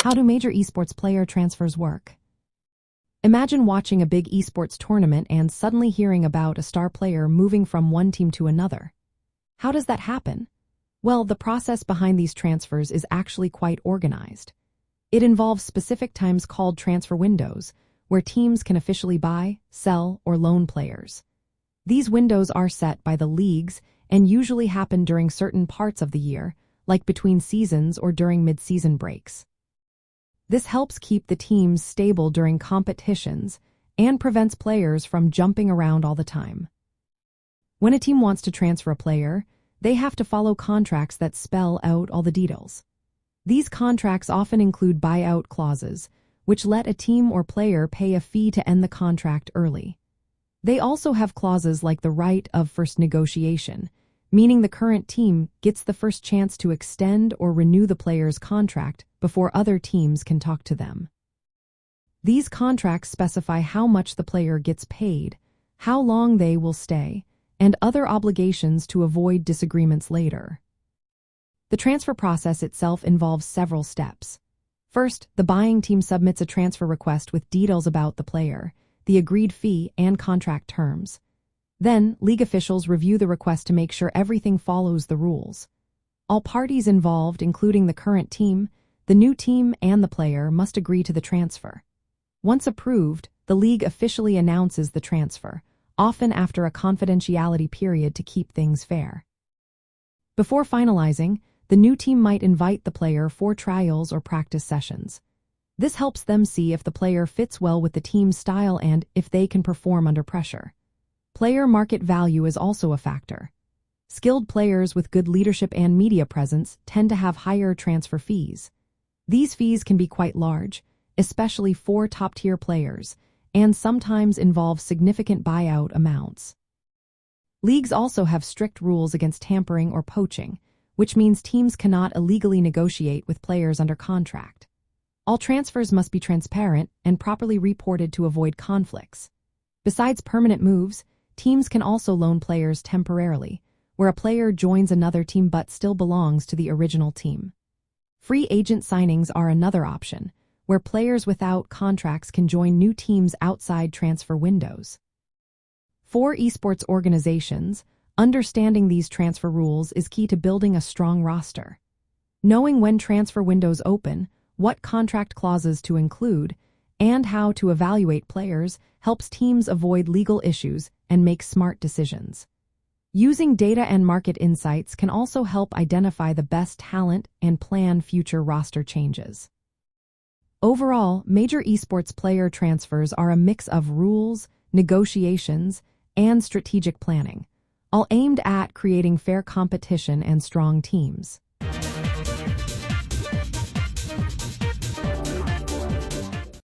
How do major esports player transfers work? Imagine watching a big esports tournament and suddenly hearing about a star player moving from one team to another. How does that happen? Well, the process behind these transfers is actually quite organized. It involves specific times called transfer windows, where teams can officially buy, sell, or loan players. These windows are set by the leagues and usually happen during certain parts of the year, like between seasons or during mid-season breaks. This helps keep the teams stable during competitions and prevents players from jumping around all the time. When a team wants to transfer a player, they have to follow contracts that spell out all the details. These contracts often include buyout clauses, which let a team or player pay a fee to end the contract early. They also have clauses like the right of first negotiation, meaning the current team gets the first chance to extend or renew the player's contract before other teams can talk to them. These contracts specify how much the player gets paid, how long they will stay, and other obligations to avoid disagreements later. The transfer process itself involves several steps. First, the buying team submits a transfer request with details about the player, the agreed fee, and contract terms. Then, league officials review the request to make sure everything follows the rules. All parties involved, including the current team, the new team, and the player, must agree to the transfer. Once approved, the league officially announces the transfer, often after a confidentiality period to keep things fair. Before finalizing, the new team might invite the player for trials or practice sessions. This helps them see if the player fits well with the team's style and if they can perform under pressure. Player market value is also a factor. Skilled players with good leadership and media presence tend to have higher transfer fees. These fees can be quite large, especially for top-tier players, and sometimes involve significant buyout amounts. Leagues also have strict rules against tampering or poaching, which means teams cannot illegally negotiate with players under contract. All transfers must be transparent and properly reported to avoid conflicts. Besides permanent moves, teams can also loan players temporarily, where a player joins another team but still belongs to the original team. Free agent signings are another option, where players without contracts can join new teams outside transfer windows. For esports organizations, understanding these transfer rules is key to building a strong roster. Knowing when transfer windows open, what contract clauses to include, and how to evaluate players helps teams avoid legal issues and make smart decisions. Using data and market insights can also help identify the best talent and plan future roster changes. Overall, major esports player transfers are a mix of rules, negotiations, and strategic planning, all aimed at creating fair competition and strong teams.